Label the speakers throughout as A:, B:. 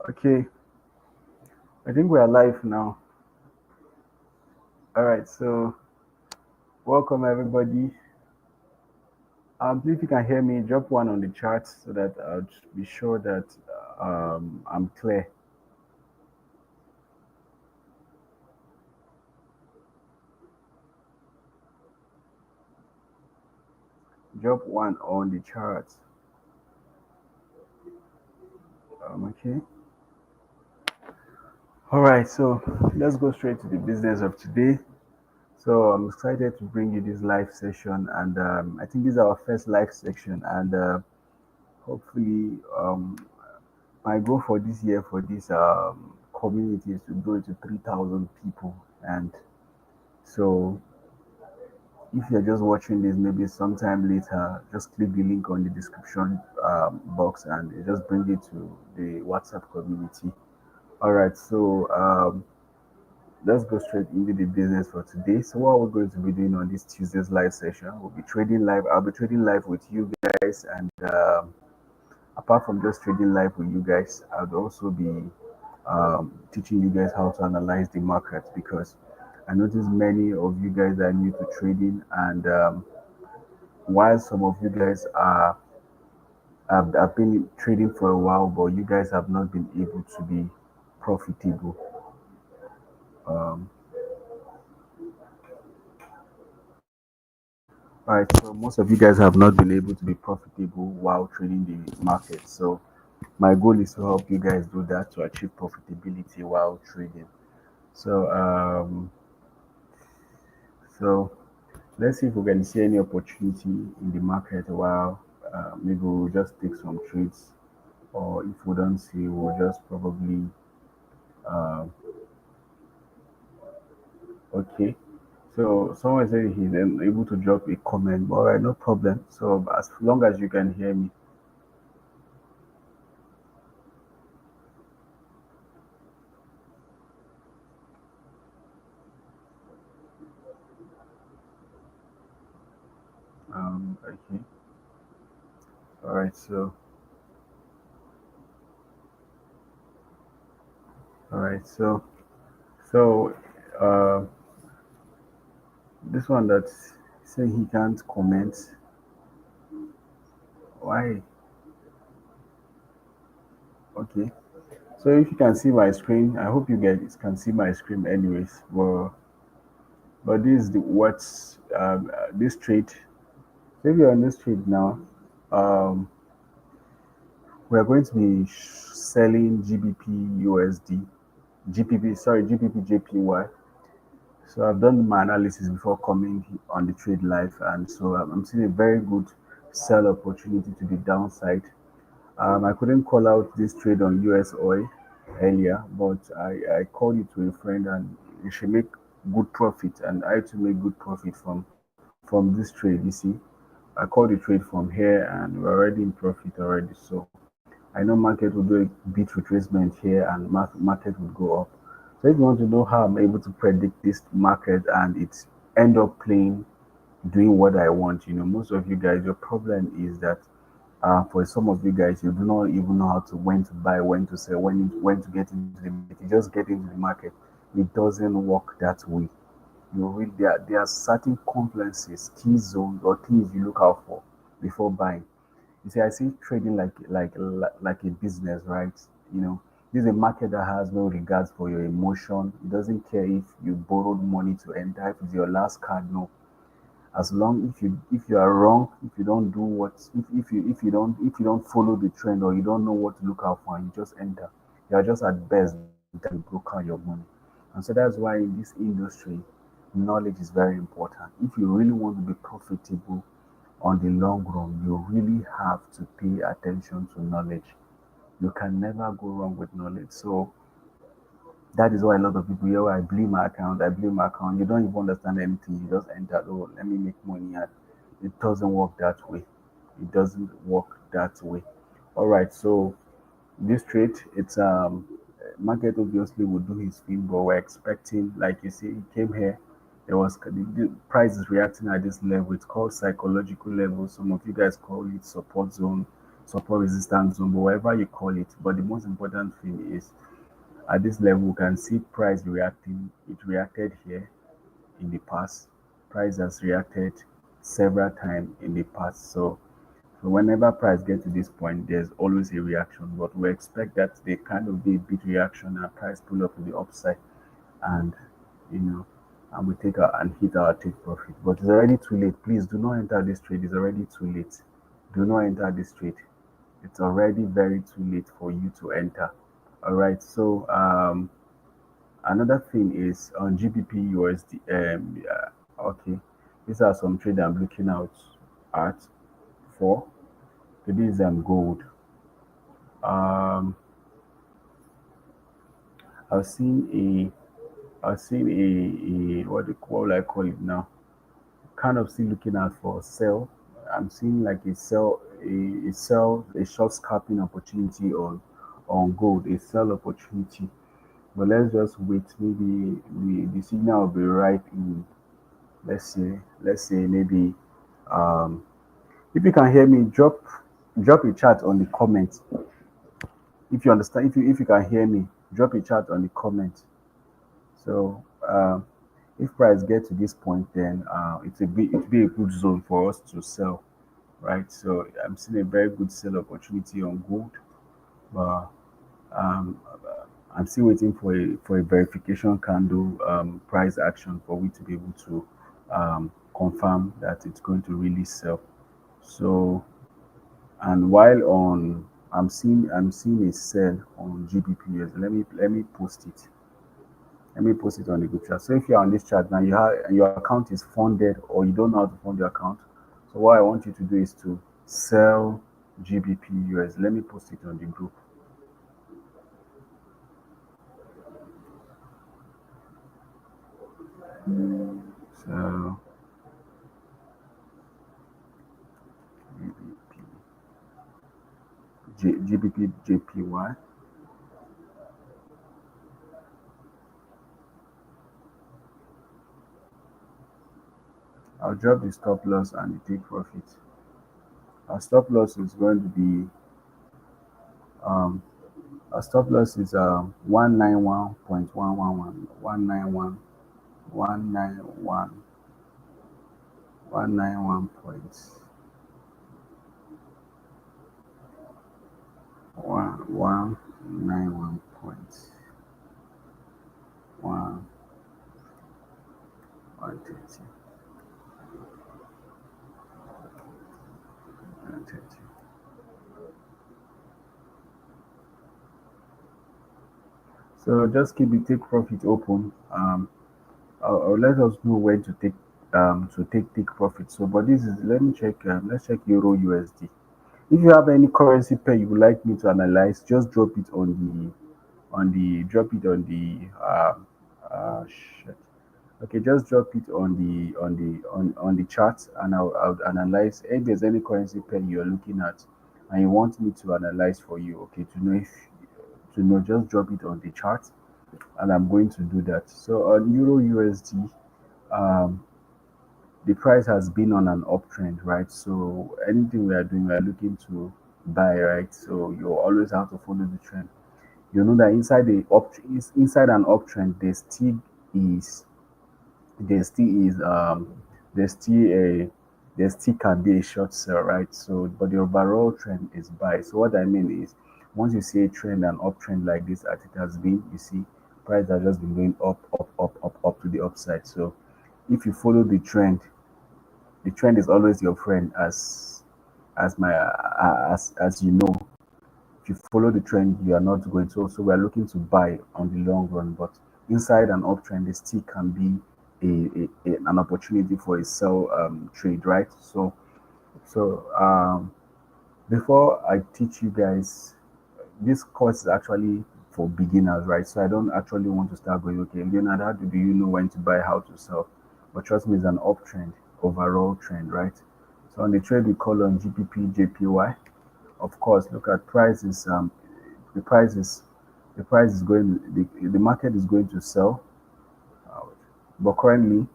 A: Okay, I think we are live now. All right, so welcome everybody. Please, if you can hear me, drop one on the chat so that I'll just be sure that I'm clear. Drop one on the chat. Okay. All right, so let's go straight to the business of today. So I'm excited to bring you this live session, and I think this is our first live section, and hopefully, my goal for this year for this community is to grow it to 3,000 people. And so, if you're just watching this, maybe sometime later, just click the link on the description box and it just bring you to the WhatsApp community. All right, so let's go straight into the business for today. So, what we're going to be doing on this Tuesday's live session, we'll be trading live. I'll be trading live with you guys, and apart from just trading live with you guys, I'll also be teaching you guys how to analyze the market because I noticed many of you guys are new to trading, and while some of you guys have been trading for a while, but you guys have not been able to be profitable. Um, all right, so most of you guys have not been able to be profitable while trading the market. So my goal is to help you guys do that to achieve profitability while trading. So so let's see if we can see any opportunity in the market while maybe we'll just take some trades, or if we don't see, we'll just probably uh, okay. So someone said he's able to drop a comment, but all right, no problem. So as long as you can hear me, okay, all right. All right, so uh, this one that's saying he can't comment. Why? Okay. So if you can see my screen, I hope you guys can see my screen anyways. But this is the what's this trade. So if you're on this trade now, um, we are going to be selling GBP USD, GPP, sorry, GBP JPY. So I've done my analysis before coming on the trade live, and so I'm seeing a very good sell opportunity to the downside. I couldn't call out this trade on US oil earlier, but I called it to a friend and you should make good profit, and I had to make good profit from this trade. You see, I called the trade from here and we're already in profit already. So I know market will do a bit retracement here and market will go up. So if you want to know how I'm able to predict this market and it end up playing, doing what I want, most of you guys, your problem is that for some of you guys, you do not even know how to when to buy, when to sell, when to get into the market. You just get into the market. It doesn't work that way. There are certain compliances, key zones, or things you look out for before buying. You see, I see trading like a business, right? You know, this is a market that has no regards for your emotion. It doesn't care if you borrowed money to enter, if it's your last card, no. As long if you are wrong, if you don't do what if you don't follow the trend, or you don't know what to look out for and you just enter, you are just at best that you broker your money. And so that's why in this industry, knowledge is very important. If you really want to be profitable on the long run, you really have to pay attention to knowledge. You can never go wrong with knowledge. So that is why a lot of people, yeah, I blame my account, I blame my account. You don't even understand anything. You just enter, oh, let me make money. And it doesn't work that way. It doesn't work that way. All right, so this trade, it's market obviously will do his thing, but we're expecting, like you see, it came here. There was the price is reacting at this level. It's called psychological level. Some of you guys call it support zone. support resistance zone, but whatever you call it. But the most important thing is at this level, we can see price reacting. It reacted here in the past. Price has reacted several times in the past. So whenever price get to this point, there's always a reaction. But we expect that they kind of be a big reaction and price pull up to the upside, and you know, and we take our and hit our take profit. But it's already too late. Please do not enter this trade. It's already too late. Do not enter this trade. It's already very too late for you to enter. All right. So another thing is on GBP USD. Okay, these are some trade I'm looking out at for. So this is gold. Um, I've seen I've seen what will I call it now? Kind of still looking out for a sell. I'm seeing like a short scalping opportunity on gold, a sell opportunity. But let's just wait. Maybe the signal will be right in, let's say maybe um if you can hear me, drop a chat on the comment. If you understand, if you can hear me, drop a chat on the comment. So if price get to this point, then it will be a good zone for us to sell, right? So I'm seeing a very good sell opportunity on gold, but um, I'm still waiting for a verification candle price action for we to be able to confirm that it's going to really sell. So and while on I'm seeing a sell on GBP. Let me post it. Let me post it on the group chat. So if you're on this chat now, your account is funded or you don't know how to fund your account. So what I want you to do is to sell GBP US. Let me post it on the group. So GBP JPY. I'll drop the stop loss and the take profit. Our stop loss is going to be um our stop loss is 191.111 191.191.1 130 130. So just keep the take profit open. I'll let us know when to take profit. So, but this is let me check. Let's check Euro USD. If you have any currency pair you would like me to analyze, just drop it on the shit. Okay, just drop it on the chart, and I'll analyze. If there's any currency pair you're looking at and you want me to analyze for you, okay, to know, just drop it on the chart, and I'm going to do that. So on Euro USD, um, the price has been on an uptrend, right? So anything we are doing, we are looking to buy, right? So you always have to follow the trend. You know that inside an uptrend, is there's still a there still can be a short sell, right? So but the overall trend is buy. So what I mean is once you see a trend, an uptrend like this as it has been, you see price has just been going up to the upside. So if you follow the trend is always your friend, as my as you know. If you follow the trend, you are not going to. So we are looking to buy on the long run, but inside an uptrend, there still can be an opportunity for a sell trade, right? So before I teach you guys, this course is actually for beginners, right? So I don't actually want to start going, okay, Leonard, how do you know when to buy, how to sell? But trust me, it's an uptrend, overall trend, right? So on the trade we call on GPP, JPY, of course, look at prices. The price is the price is going the market is going to sell, uh, but currently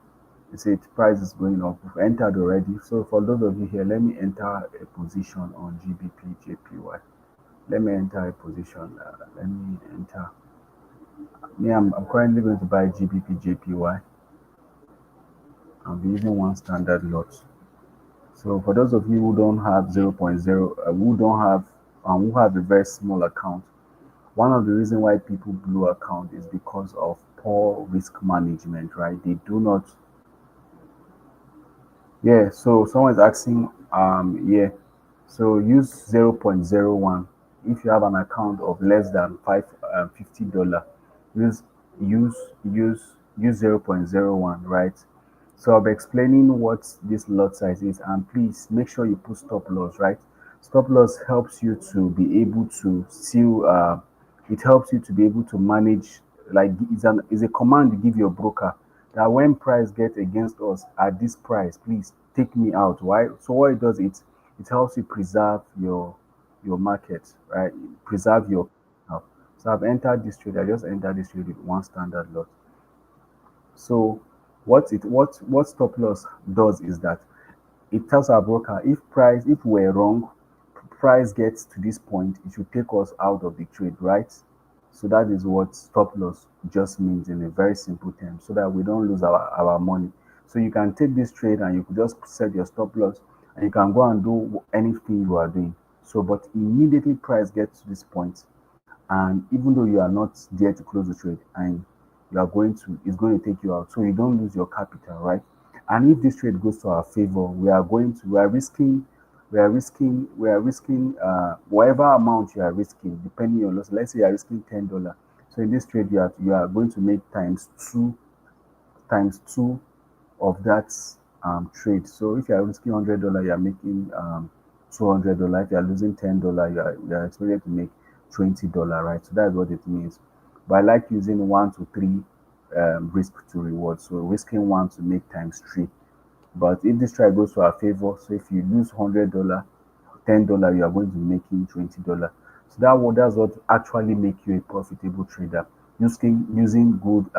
A: You see, the price is going up. We've entered already. So for those of you here, let me enter a position on GBP JPY. Let me enter a position. Let me enter. Me, I'm currently going to buy GBP JPY. I'll be using one standard lot. So for those of you who don't have zero point 0.0, who have a very small account, one of the reasons why people blow account is because of poor risk management, right? They do not. Yeah, so someone is asking, yeah, so use 0.01. If you have an account of less than $50, use use use use 0.01, right? So I'll be explaining what this lot size is, and please make sure you put stop loss, right? Stop loss helps you to be able to still it helps you to be able to manage, like it's a command you give your broker that when price get against us at this price, please take me out. Why? So what it does, it helps you preserve your market, right? Preserve your so I've entered this trade. I just entered this trade with one standard lot. So what stop loss does is that it tells our broker if we're wrong, price gets to this point, it should take us out of the trade, right? So that is what stop loss just means in a very simple term, so that we don't lose our money. So you can take this trade and you could just set your stop loss and you can go and do anything you are doing. So, but immediately price gets to this point, and even though you are not there to close the trade and it's going to take you out, so you don't lose your capital, right? And if this trade goes to our favor, we are risking whatever amount you are risking depending on loss. Let's say you are risking $10. So in this trade you are going to make times two of that trade. So if you are risking $100, you are making $200. If you are losing $10, you are expected to make $20, right? So that's what it means. But I like using 1 to 3 risk to reward. So risking one to make times three. But if this trade goes to our favor, so if you lose $100, $10, you are going to be making $20. So that's what actually make you a profitable trader, using good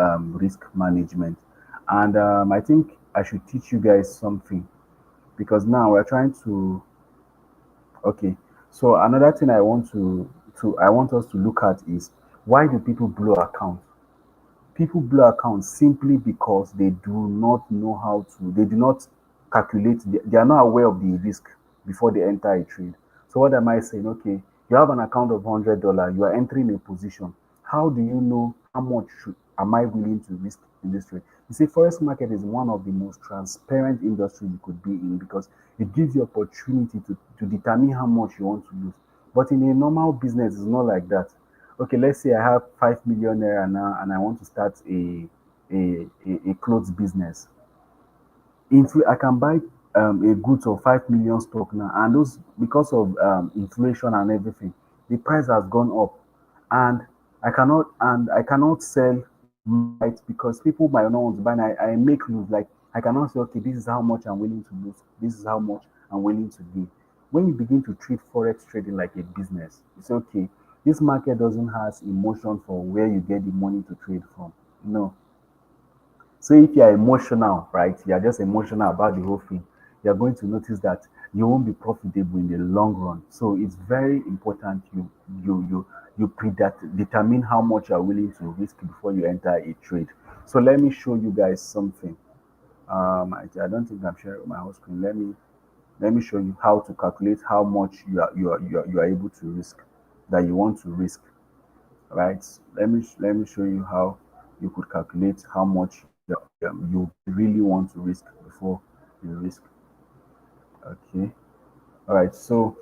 A: risk management. And I think I should teach you guys something, because now we're trying to. Okay, so another thing I want us to look at is, why do people blow accounts? People blow accounts simply because they do not calculate, they are not aware of the risk before they enter a trade. So what am I saying? Okay, you have an account of $100, you are entering a position. How do you know how much am I willing to risk in this trade? You see, forex market is one of the most transparent industry you could be in, because it gives you opportunity to determine how much you want to lose. But in a normal business, it's not like that. Okay, let's say I have 5 million naira now and I want to start a clothes business. I can buy a goods of 5 million stock now, and those, because of inflation and everything, the price has gone up, and I cannot sell right, because people might not want to buy. And I make lose. Like, I cannot say, okay, this is how much I'm willing to lose. This is how much I'm willing to gain. When you begin to treat forex trading like a business, it's okay. This market doesn't have emotion for where you get the money to trade from. No. So if you are emotional, right, you are just emotional about the whole thing, you are going to notice that you won't be profitable in the long run. So it's very important you determine how much you are willing to risk before you enter a trade. So let me show you guys something. I don't think I'm sharing my whole screen. Let me show you how to calculate how much you are able to risk, that you want to risk, right? Let me show you how you could calculate how much you really want to risk before you risk. Okay. All right. So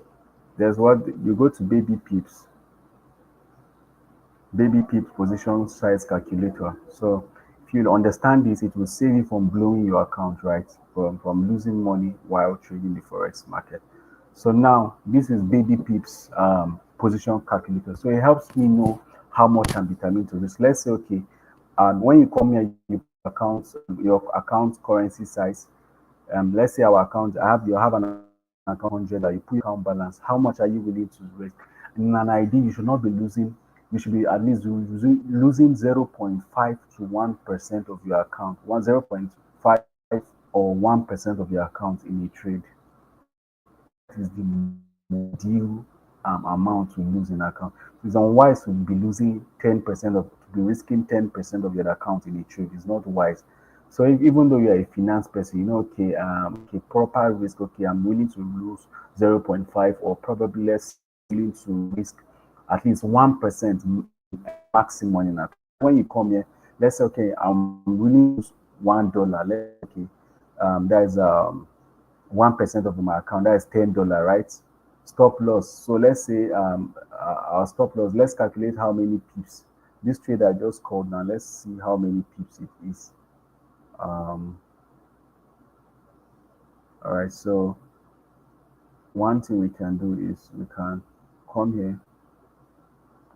A: there's what you go to baby pips position size calculator. So if you understand this, it will save you from blowing your account, right? From losing money while trading the forex market. So now this is baby pips position calculator. So it helps me know how much I'm determined to risk. Let's say, okay, and when you come here, your account currency size. Let's say our account, you have an account 100, that you put your account balance. How much are you willing to risk? In an ID, you should not be losing. You should be at least losing 0.5 to 1% of your account. 0.5 or 1% of your account in a trade. Is the deal amount to lose in account. It's unwise to be losing 10% of to be risking 10% of your account in a trade. It's not wise. So even though you're a finance person, you know, okay, okay, proper risk, okay, I'm willing to lose 0.5 or probably less willing to risk at least 1% maximum in account. When you come here, let's say, okay, I'm willing to lose $1. Let's say, okay, that is 1% of my account, that is $10, right? Stop loss. So let's say our stop loss, let's calculate how many pips. This trade I just called now, let's see how many pips it is. All right, so one thing we can do is we can come here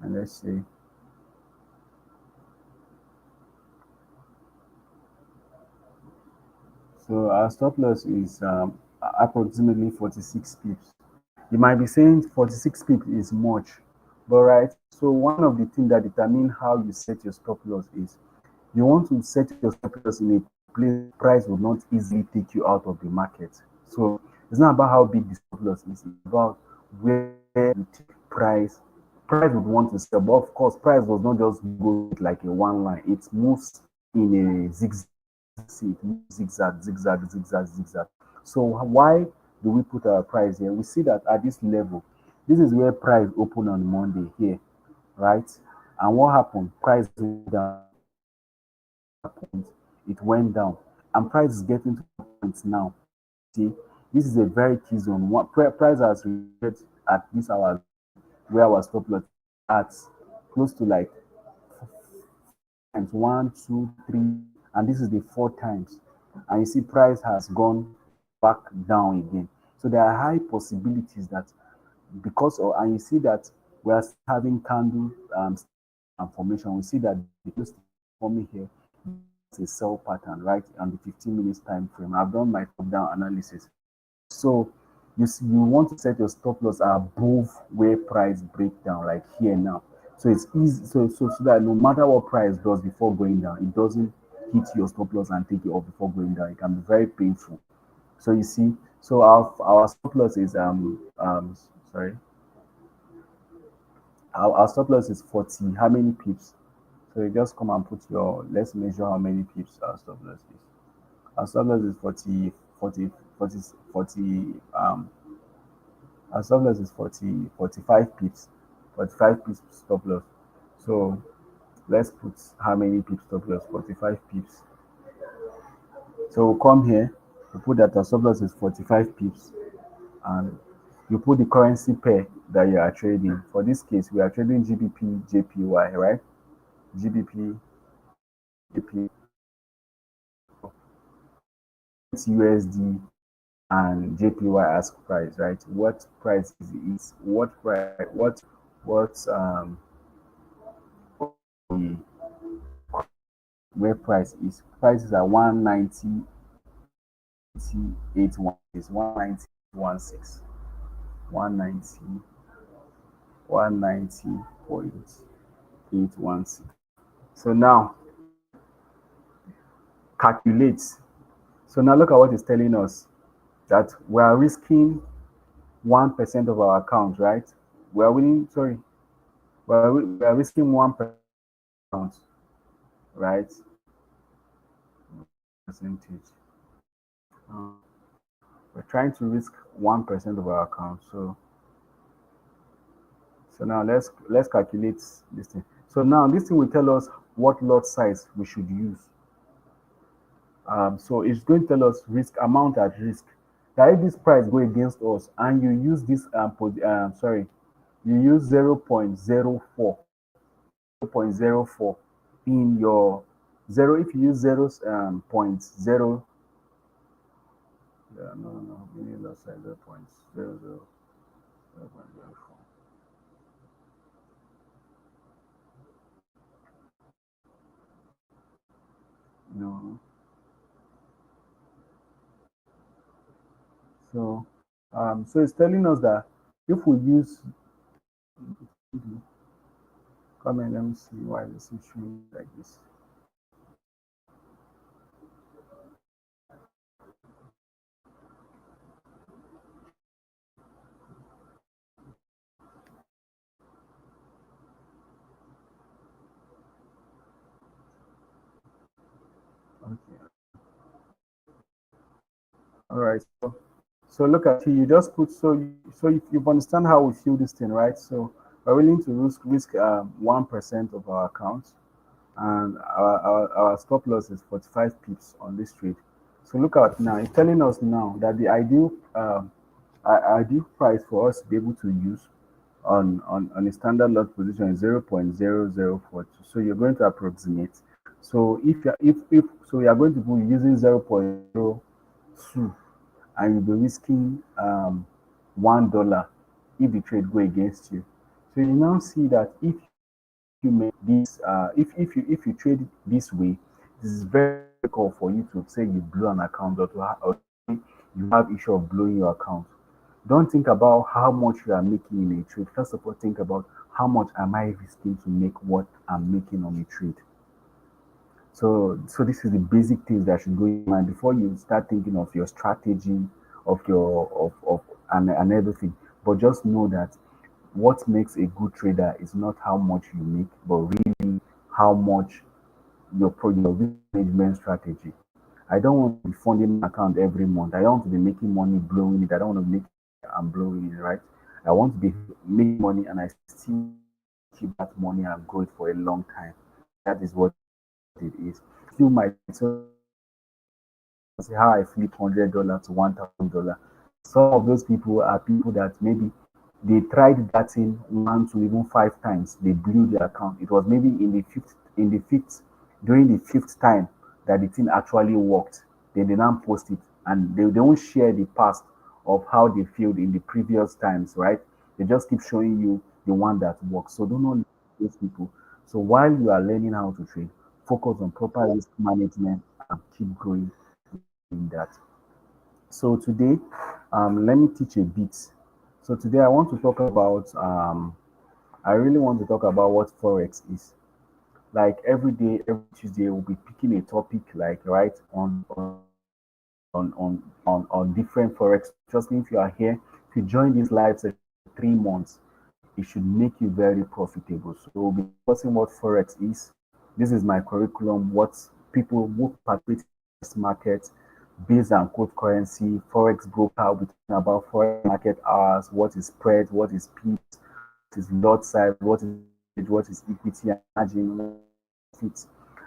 A: and let's say, so our stop loss is approximately 46 pips. You might be saying 46 pips is much, but right. So one of the things that determine how you set your stop loss is you want to set your stop loss in a place price will not easily take you out of the market. So it's not about how big the stop loss is, it's about where you take price. Price would want to sell, but of course, price does not just go like a one line, it moves in a zigzag, zigzag, zigzag, zigzag, zigzag. So why do we put our price here? We see that at this level, this is where price opened on Monday here, right? And what happened? Price went down, it went down, and price is getting to the point now. See, this is a very key zone. What price has reached at this hour where our stop loss at close to like times one, two, three, and this is the four times. And you see, price has gone back down again. So there are high possibilities that because of, and you see that we are having candle formation. We see that the close forming here is a sell pattern, right, on the 15 minutes time frame. I've done my top down analysis. So you want to set your stop loss above where price breakdown, like here now. So it's easy, so that no matter what price does before going down, it doesn't hit your stop loss and take it off before going down. It can be very painful. So you see, so our stop loss is sorry, our stop loss is 40. How many pips? So you just come and put your, let's measure how many pips our stop loss is. Our stop loss is 40, 40, 40, 40. Our stop loss is 40, 45 pips, 45 pips stop loss. So let's put how many pips stop loss, 45 pips. So we'll come here, we put that our stop loss is 45 pips, and you put the currency pair that you are trading. For this case, we are trading GBP, JPY, right? GBP, JP, USD, and JPY ask price, right? What price is it? What price? What the where price is? Prices are 190.81 is 190.16, 190, 190.816. So now calculate. So now look at what it's telling us, that we are risking 1% of our account, right? We are winning, sorry, we are risking 1%, right? Percentage. Um, we're trying to risk 1% of our account. So now let's calculate this thing. So now this thing will tell us what lot size we should use. So it's going to tell us risk amount at risk. That if this price go against us and you use this sorry, you use 0.04, 0.04 in your zero. If you use 0 point 0, no, we need lot size 0.00, 0.04. No. So, so it's telling us that if we use, come in, let me see why this is showing like this. All right. So look at you. You just put so you understand how we feel this thing, right? So we're willing to risk 1% of our account, and our stop loss is 45 pips on this trade. So look at now. It's telling us now that the ideal price for us to be able to use on a standard lot position is 0.0042. So you're going to approximate. So if so, you are going to be using 0.02, and you'll be risking $1 if the trade go against you. So you now see that if you make this, if you trade this way, this is very difficult for you to say you blew an account, or you have issue of blowing your account. Don't think about how much you are making in a trade. First of all, think about how much am I risking to make what I'm making on a trade. So this is the basic things that should go in mind before you start thinking of your strategy, of your of and everything. But just know that what makes a good trader is not how much you make, but really how much your risk management strategy. I don't want to be funding my account every month. I don't want to be making money blowing it. I don't want to make I'm blowing it, right? I want to be making money and I still keep that money and grow it for a long time. That is what it is. Still my see how I flip $100 to $1,000. Some of those people are people that maybe they tried that in one to even five times. They blew their account. It was maybe in the fifth, during the fifth time that the thing actually worked. Then they now post it and they don't share the past of how they failed in the previous times, right? They just keep showing you the one that works. So don't know those people. So while you are learning how to trade, focus on proper risk management and keep growing in that. So today, let me teach a bit. So today I want to talk about, I really want to talk about what Forex is. Like every day, every Tuesday, we'll be picking a topic, like right on different Forex. Trust me, if you are here, if you join this live session for 3 months, it should make you very profitable. So we'll be discussing what Forex is. This is my curriculum, what people who participate in this market based on code currency, Forex broker, we'll be talking about Forex market hours, what is spread, what is pips, what is lot size, what is equity and margin, what is it.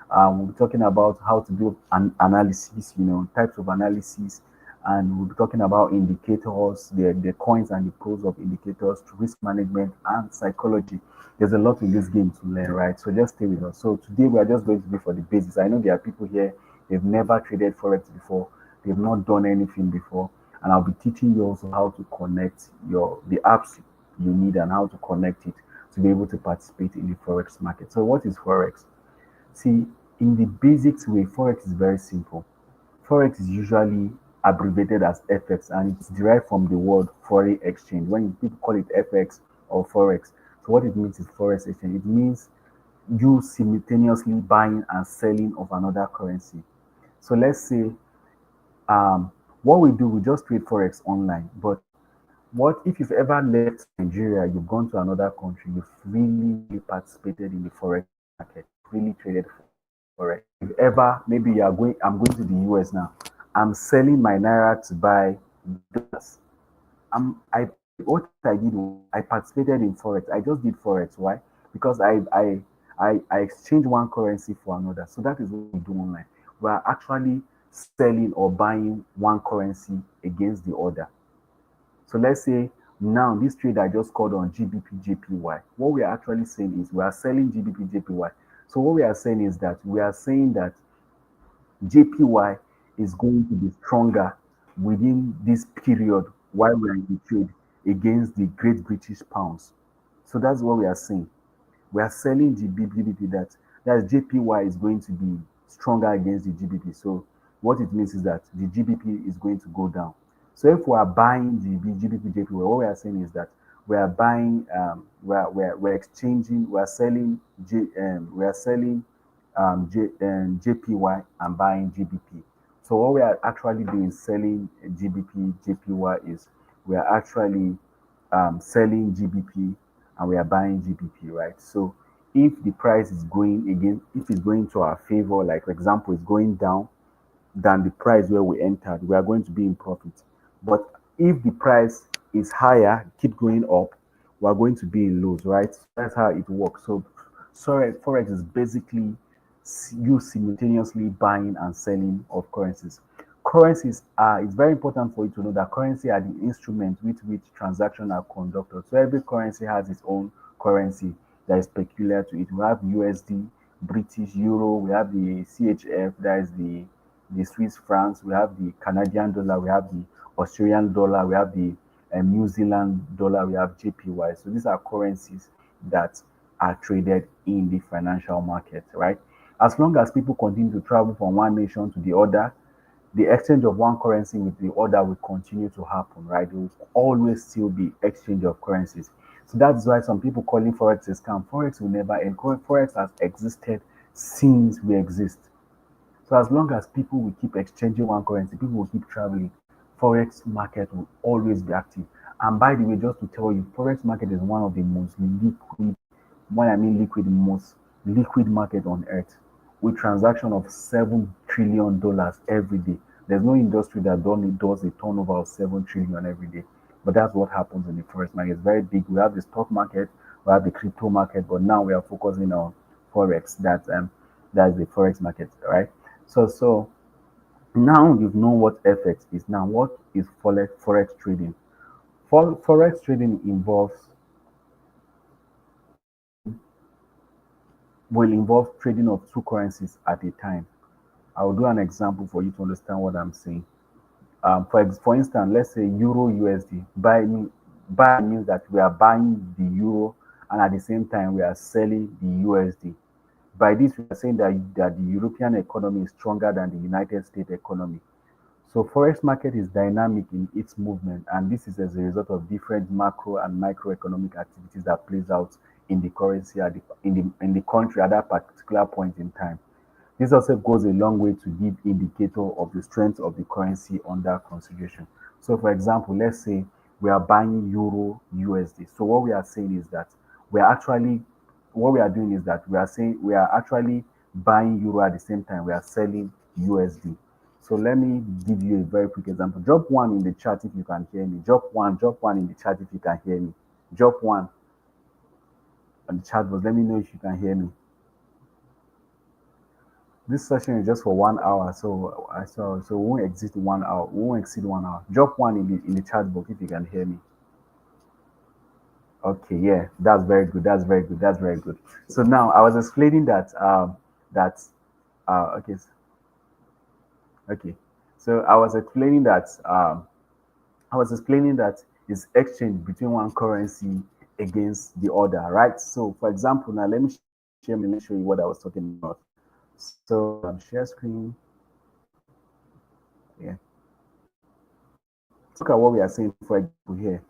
A: We'll be talking about how to do an analysis, types of analysis, and we'll be talking about indicators, the coins and the pros of indicators, risk management, and psychology. There's a lot in this game to learn, right? So just stay with us. So today we are just going to be for the basics. I know there are people here, they've never traded Forex before, they've not done anything before, and I'll be teaching you also how to connect the apps you need and how to connect it to be able to participate in the Forex market. So what is Forex? See, in the basics way, Forex is very simple. Forex is usually abbreviated as FX and it's derived from the word foreign exchange. When people call it FX or Forex, so what it means is Forex exchange. It means you simultaneously buying and selling of another currency. So let's say what we do, we just trade Forex online. But what if you've ever left Nigeria, you've gone to another country, you've really participated in the Forex market, really traded Forex. If ever, maybe I'm going to the US now, I'm selling my Naira to buy dollars. What I did was I participated in Forex. I just did Forex. Why? Because I exchange one currency for another. So that is what we do online. We are actually selling or buying one currency against the other. So let's say now this trade I just called on GBP JPY. What we are actually saying is we are selling GBP JPY. So what we are saying is that we are saying that JPY is going to be stronger within this period while we are in the trade against the Great British Pounds. So that's what we are saying. We are selling the GBP that JPY is going to be stronger against the GBP. So what it means is that the GBP is going to go down. So if we are buying the GBP JPY, what we are saying is that we are buying, we're exchanging, we are selling JPY and buying GBP. So what we are actually doing selling GBP JPY is we are actually selling GBP and we are buying GBP, right? So if the price is going again, if it's going to our favor, like for example, it's going down, than the price where we entered, we are going to be in profit. But if the price is higher, keep going up, we are going to be in loss, right? That's how it works. So, sorry, forex is basically you simultaneously buying and selling of currencies. Currencies are, it's very important for you to know that currency are the instrument with which transactions are conducted. So every currency has its own currency that is peculiar to it. We have USD, British Euro, we have the CHF, that is the Swiss francs, we have the Canadian dollar, we have the Australian dollar, we have the New Zealand dollar, we have JPY. So these are currencies that are traded in the financial market, right? As long as people continue to travel from one nation to the other, the exchange of one currency with the other will continue to happen, right? There will always still be exchange of currencies. So that's why some people calling forex a scam. Forex will never end. Forex has existed since we exist. So as long as people will keep exchanging one currency, people will keep traveling. Forex market will always be active. And by the way, just to tell you, forex market is one of the most liquid, when I mean liquid, most liquid market on earth, with transaction of $7 trillion every day. There's no industry that does a turnover of 7 trillion every day. But that's what happens in the forex market. It's very big. We have the stock market, we have the crypto market, but now we are focusing on forex. That's the forex market, right? So now you've known what FX is. Now, what is forex trading? Forex trading will involve trading of two currencies at a time. I will do an example for you to understand what I'm saying. For instance, let's say Euro USD. Buy means that we are buying the euro and at the same time we are selling the USD. By this, we are saying that the European economy is stronger than the United States economy. So forex market is dynamic in its movement, and this is as a result of different macro and microeconomic activities that plays out in the currency in the country at that particular point in time. This also goes a long way to give indicator of the strength of the currency under consideration. So, for example, let's say we are buying Euro USD. So, what we are saying is that we are actually, what we are doing is that we are saying we are actually buying Euro at the same time we are selling USD. So, let me give you a very quick example. Drop one in the chat if you can hear me. Drop one in the chat if you can hear me. Drop one on the chat box. Let me know if you can hear me. This session is just for 1 hour, so we won't exceed 1 hour. We won't exceed 1 hour. Drop one in the chat box if you can hear me. Okay, yeah, that's very good. That's very good. That's very good. So now I was explaining that okay, okay. So I was explaining that it's exchange between one currency against the other, right? So for example, now let me show you what I was talking about. So share screen. Yeah. Look at what we are saying, for example, here.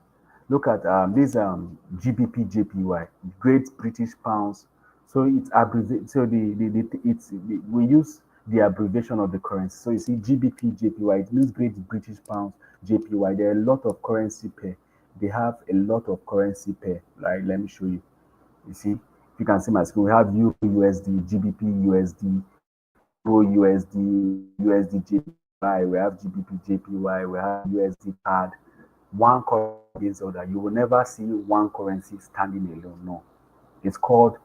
A: Look at this GBP JPY, Great British Pounds. So it's abbreviated. So we use the abbreviation of the currency. So you see GBP JPY, it means Great British Pounds JPY. There are a lot of currency pair. They have a lot of currency pair. Like, let me show you. You see, if you can see my screen, we have Euro USD, GBP USD, Euro USD, USD JPY, we have GBP JPY, we have USD CAD. One currency against the other. You will never see one currency standing alone. No. It's called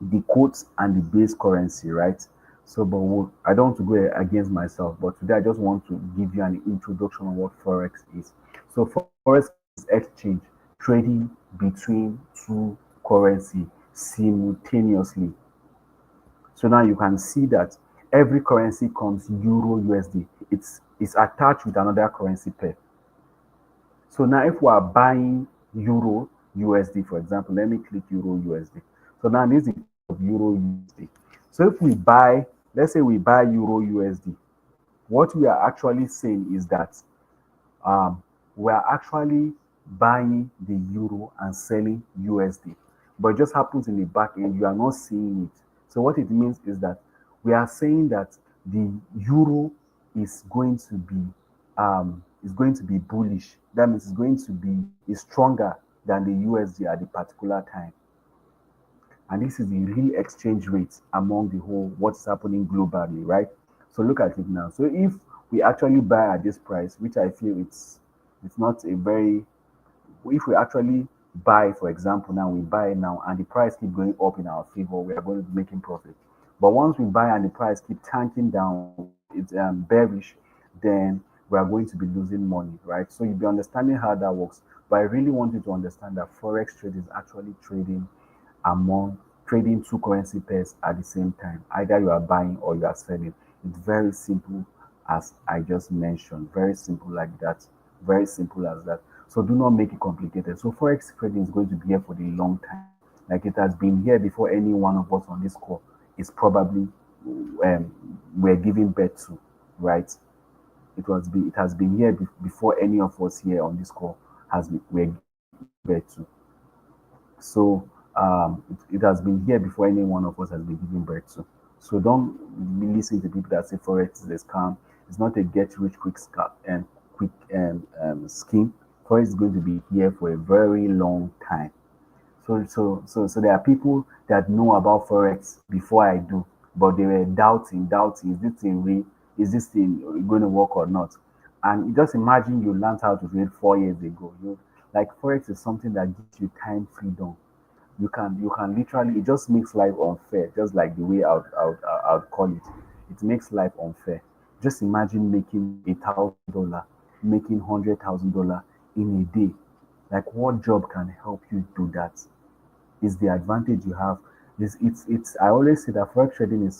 A: the quotes and the base currency, right? So, but I don't want to go against myself, but today I just want to give you an introduction on what Forex is. So, Forex is exchange, trading between two currency simultaneously. So now you can see that every currency comes Euro USD. It's attached with another currency pair. So now if we are buying Euro USD, for example, let me click Euro USD. So now this is Euro USD. So if we buy, let's say we buy Euro USD, what we are actually saying is that we are actually buying the euro and selling USD. But it just happens in the back end, you are not seeing it. So what it means is that we are saying that the euro is going to be bullish. That means it's going to be is stronger than the USD at the particular time. And this is the real exchange rate among the whole what's happening globally, right? So look at it now. So if we actually buy at this price, which I feel it's not a very, if we actually buy, for example, now we buy now and the price keep going up in our favor, we are going to be making profit. But once we buy and the price keep tanking down, it's bearish, then we are going to be losing money, right? So you'll be understanding how that works. But I really want you to understand that forex trade is actually among trading two currency pairs at the same time. Either you are buying or you are selling. It's very simple as I just mentioned. Very simple like that. Very simple as that. So do not make it complicated. So forex trading is going to be here for the long time. Like it has been here before any one of us on this call is probably we're giving birth to, right? It has been here before any of us here on this call has been we're giving birth to. So it has been here before any one of us has been giving birth to. So don't listen to people that say forex is a scam. It's not a get rich quick scam and quick scheme. Forex is going to be here for a very long time. So there are people that know about forex before I do, but they were doubting, is this thing real? Is this thing going to work or not? And just imagine you learned how to trade 4 years ago. You like forex is something that gives you time freedom. You can literally, it just makes life unfair, just like the way I would call it. It makes life unfair. Just imagine making $1,000, making $100,000 in a day. Like what job can help you do that? Is the advantage you have. It's I always say that forex trading is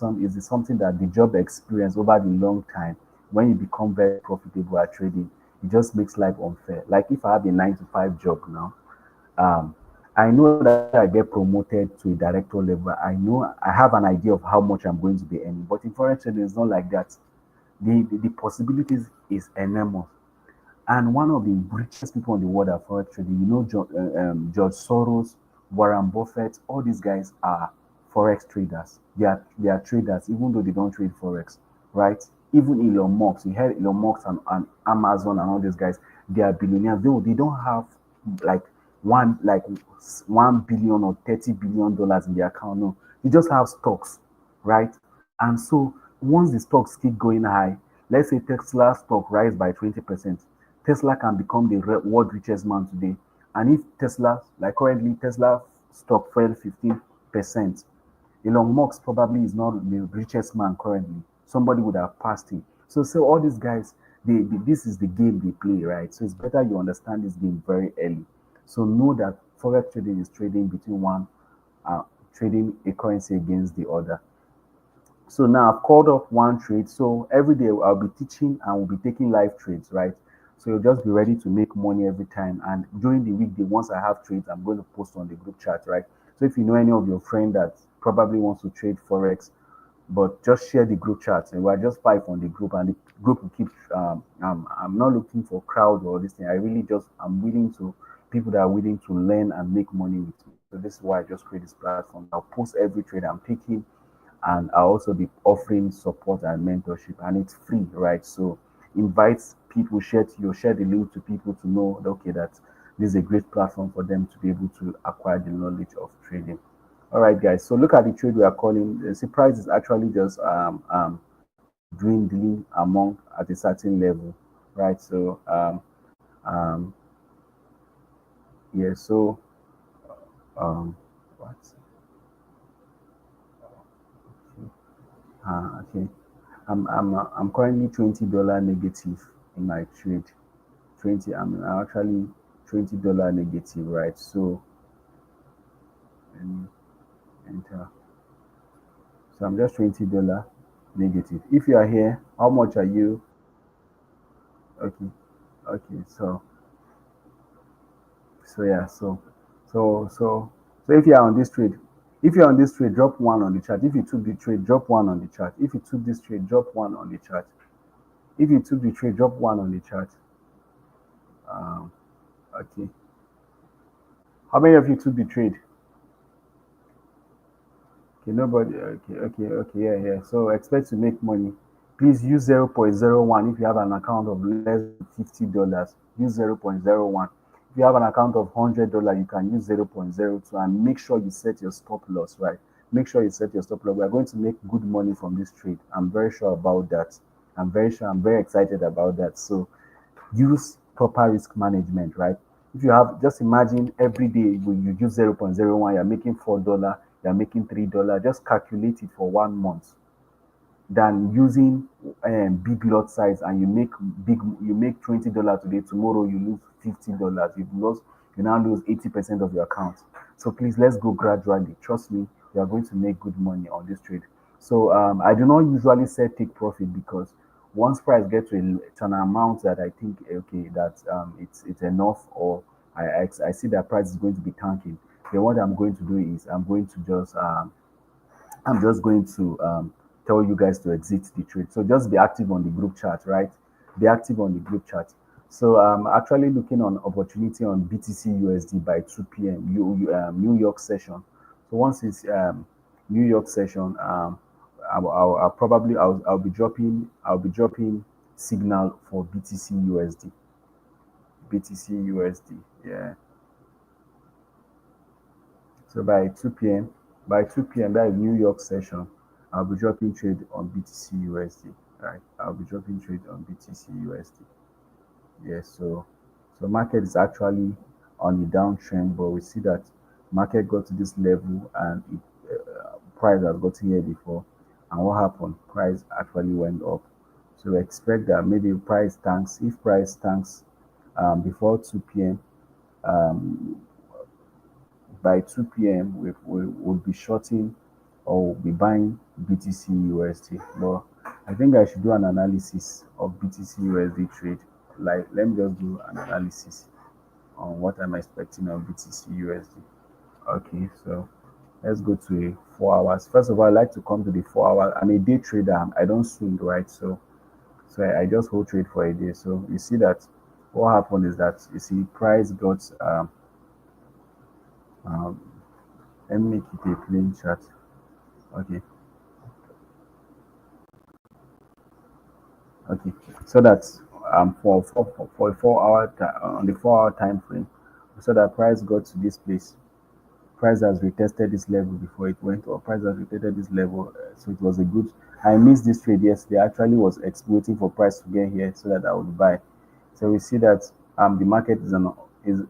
A: something that the job experience over the long time, when you become very profitable at trading, it just makes life unfair. Like if I have a 9 to 5 job now, um, I know that if I get promoted to a director level, I know I have an idea of how much I'm going to be earning. But in forex trading, it's not like that. The possibilities is enormous. And one of the richest people in the world are forex trading. George Soros, Warren Buffett, all these guys are forex traders. They are traders, even though they don't trade forex, right? Even Elon Musk, you heard Elon Musk and Amazon and all these guys, they are billionaires. They don't have like like 1 billion or $30 billion in their account. No, they just have stocks, right? And so once the stocks keep going high, let's say Tesla stock rise by 20%, Tesla can become the world richest man today. And if Tesla, like currently, Tesla stock fell 15%, Elon Musk probably is not the richest man currently. Somebody would have passed him. So all these guys, this is the game they play, right? So it's better you understand this game very early. So know that forex trading is trading between uh, trading a currency against the other. So now I've called up one trade. So every day I'll be teaching and we'll be taking live trades, right? So you'll just be ready to make money every time. And during the weekday, once I have trades, I'm going to post on the group chat, right? So if you know any of your friend that probably wants to trade forex, but just share the group chat. And we're just 5 on the group, and the group will keep. I'm not looking for crowd or this thing. I really just I'm willing to people that are willing to learn and make money with me. So this is why I just create this platform. I'll post every trade I'm taking, and I'll also be offering support and mentorship, and it's free, right? So invite people, share the link to people to know okay that this is a great platform for them to be able to acquire the knowledge of trading. All right, guys. So look at the trade we are calling. The price is actually just dwindling among at a certain level, right? So um, yeah. So what? Okay. I'm currently $20 negative in my trade. 20. I'm actually $20 negative, right? So let me enter. So I'm just $20 negative. If you are here, how much are you? Okay. Okay. So yeah. So if you are on this trade, if you're on this trade, drop one on the chart. If you took the trade, drop one on the chart. If you took this trade, drop one on the chart. If you took the trade, drop one on the chart. Um, okay. How many of you took the trade? Okay, nobody. Okay. Yeah. So expect to make money. Please use 0.01 if you have an account of less than $50. Use 0.01. If you have an account of $100, you can use 0.02 and make sure you set your stop loss right. make sure you set your stop loss. We are going to make good money from this trade. I'm very sure about that. I'm very sure. I'm very excited about that. So use proper risk management, right? If you have, just imagine every day you use 0.01, you're making $4, you're making $3. Just calculate it for 1 month than using big lot size, and you make $20 today, tomorrow you lose $50. You now lose 80% of your account. So please, let's go gradually. Trust me, you are going to make good money on this trade. So I do not usually say take profit, because once price gets to an amount that I think, okay, that it's enough, or I see that price is going to be tanking, then what I'm going to do is I'm just going to tell you guys to exit the trade. So just be active on the group chat, right? Be active on the group chat. So I'm actually looking on opportunity on BTC USD by 2 p.m. New York session. So once it's New York session, I'll be dropping signal for BTC USD. BTC USD. Yeah. So by 2 p.m. that is New York session, I'll be dropping trade on BTC USD. Right, I'll be dropping trade on BTC USD. Yes, so market is actually on the downtrend, but we see that market got to this level, and price has gotten here before. And what happened? Price actually went up. So we expect that maybe price tanks. If price tanks before 2 p.m., um, by 2 p.m. We'll be shorting, or we'll be buying BTC USD. But I think I should do an analysis of BTC USD trade. Like, let me just do an analysis on what I'm expecting on BTC USD. Okay, so let's go to 4 hours. First of all, I like to come to the 4 hour. I'm a day trader. I don't swing, right? So I just hold trade for a day. So you see that what happened is that, you see, price got um, let me make it a plain chart. Okay, okay. So that's for a 4 hour on the 4 hour time frame. So that price got to this place. Price has retested this level before it went up. Price has retested this level, so it was a good. I missed this trade yesterday. Actually, was waiting for price to get here so that I would buy. So we see that the market is on an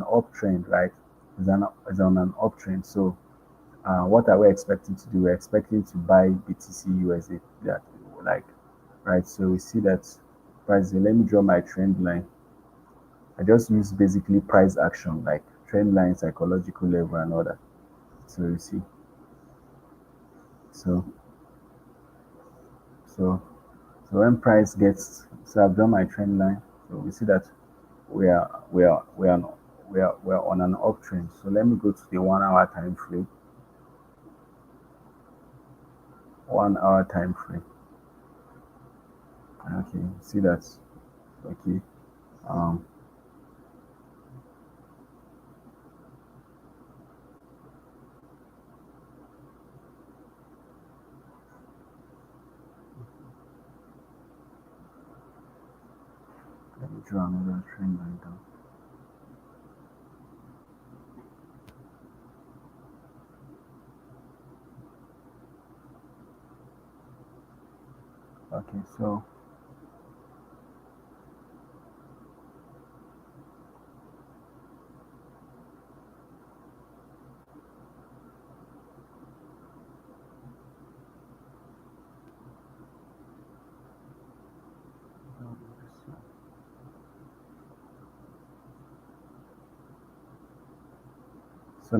A: uptrend, right? Is on an uptrend. So what are we expecting to do? We're expecting to buy BTC USD, that, like, right. So we see that price. Let me draw my trend line. I just use basically price action, like trend line, psychological level, and all that. So you see, so so so when price gets, so I've drawn my trend line. So we see that we are on an uptrend. So let me go to the 1 hour time frame. 1 hour time frame. Okay, see that. Okay. Um, Let me draw another trend line down. Okay, so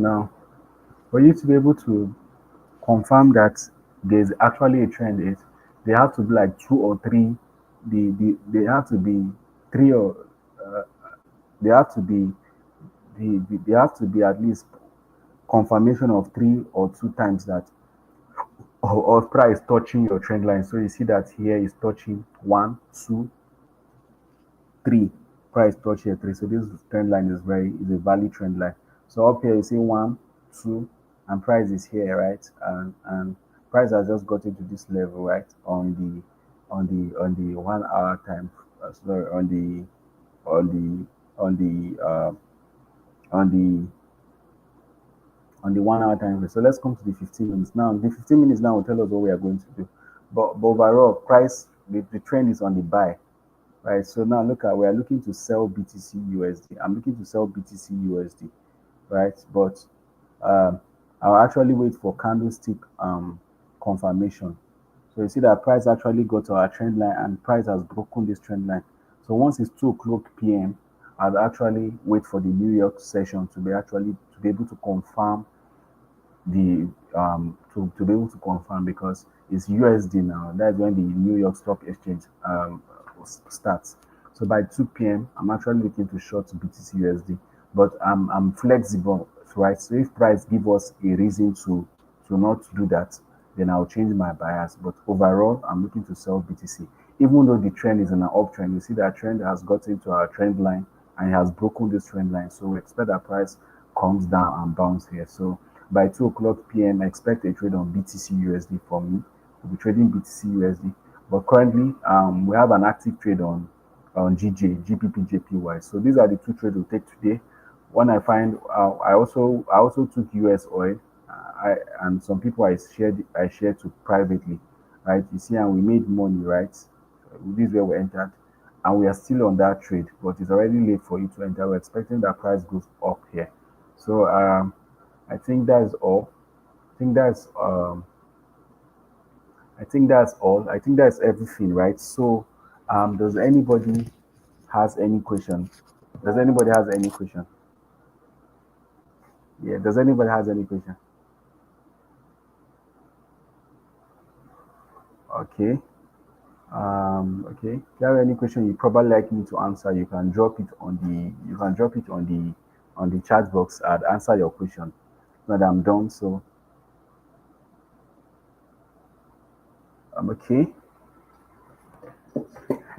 A: now, for you to be able to confirm that there's actually a trend, is they have to be like two or three. They have to be three, or uh, they have to be they have to be at least confirmation of three or two times that, of price touching your trend line. So you see that here is touching one, two, three. Price touch here three. So this trend line is a valid trend line. So up here you see one, two, and price is here, right? And price has just got into this level, right? On the 1 hour time, sorry, on the on the on the on the 1 hour time frame. So let's come to the 15 minutes. Now, the 15 minutes now will tell us what we are going to do. But overall, price, the trend is on the buy, right? So now look at, we are looking to sell BTC USD. I'm looking to sell BTC USD, right? But um, I'll actually wait for candlestick confirmation. So you see that price actually got to our trend line and price has broken this trend line. So once it's 2 o'clock p.m., I'll actually wait for the New York session to be able to confirm the to be able to confirm because it's USD now. That's when the New York Stock Exchange starts. So by 2 p.m., I'm actually looking to short BTC USD, but I'm flexible, right? So if price give us a reason to not do that, then I'll change my bias. But overall, I'm looking to sell BTC. Even though the trend is in an uptrend, you see that trend has got into our trend line and it has broken this trend line. So we expect that price comes down and bounce here. So by 2 o'clock p.m., I expect a trade on BTC USD for me. We'll be trading BTC USD. But currently, we have an active trade on GPP JPY. So these are the two trades we'll take today. When I find, I also took US oil, and some people I shared to privately, right? You see, and we made money, right? This is where we entered, and we are still on that trade, but it's already late for you to enter. We're expecting that price goes up here. So I think that's all. I think that's I think that's all. I think that's everything, right? So does anybody has any question? Does anybody has any question? Yeah, does anybody has any question? Okay. Okay. If you have any question you probably like me to answer, you can drop it on the chat box. I'd answer your question when I'm done. So I'm okay.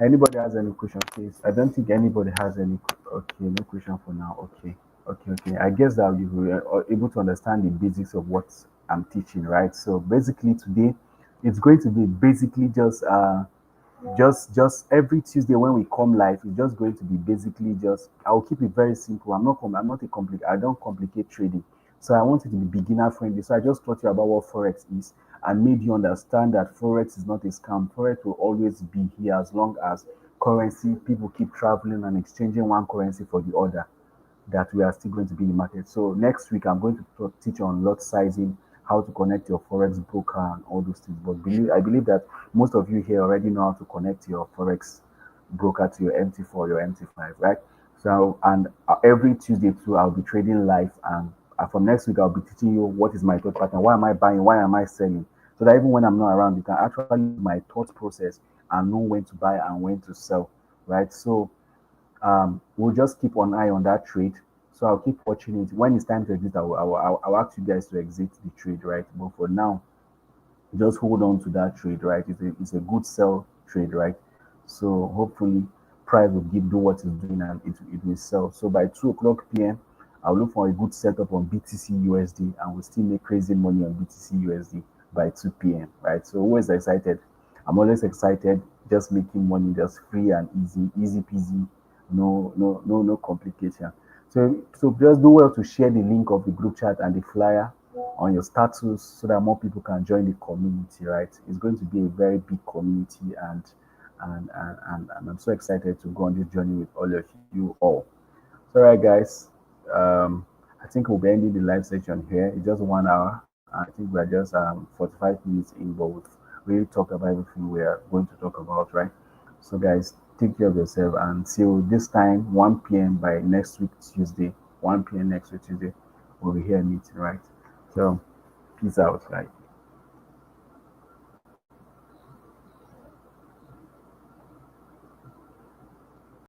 A: Anybody has any question, please? I don't think anybody has any. Okay, no question for now. Okay, okay. I guess that you were able to understand the basics of what I'm teaching, right? So basically, today it's going to be basically just every Tuesday when we come live, it's just going to be basically just I'll keep it very simple. I'm not a complicate I don't complicate trading. So I want it to be beginner friendly. So I just taught you about what Forex is and made you understand that Forex is not a scam. Forex will always be here as long as currency people keep traveling and exchanging one currency for the other, that we are still going to be in the market. So next week I'm going to teach on lot sizing, how to connect your forex broker and all those things. But I believe that most of you here already know how to connect your forex broker to your MT4, your MT5, right? So and every Tuesday too, I'll be trading live, and from next week I'll be teaching you what is my thought pattern, why am I buying, why am I selling, so that even when I'm not around, you can actually my thought process and know when to buy and when to sell, right? So we'll just keep an eye on that trade. So I'll keep watching it. When it's time to exit, I'll ask you guys to exit the trade, right? But for now, just hold on to that trade, right? It's a good sell trade, right? So hopefully, price will do what it's doing and it will sell. So by 2 o'clock p.m., I'll look for a good setup on BTC USD and we'll still make crazy money on BTC USD by 2 p.m., right? So always excited. I'm always excited, just making money, just free and easy peasy, no complication. So just do well to share the link of the group chat and the flyer on your status so that more people can join the community, right? It's going to be a very big community, and I'm so excited to go on this journey with all of you all. So, all right, guys. I think we'll be ending the live session here. It's just 1 hour. I think we're just 45 minutes in, but we've really talked about everything we are going to talk about, right? So, guys, take care of yourself, and till this time, 1 p.m. by next week Tuesday, 1 p.m. next week Tuesday, we'll be here meeting, right? So, peace out, right?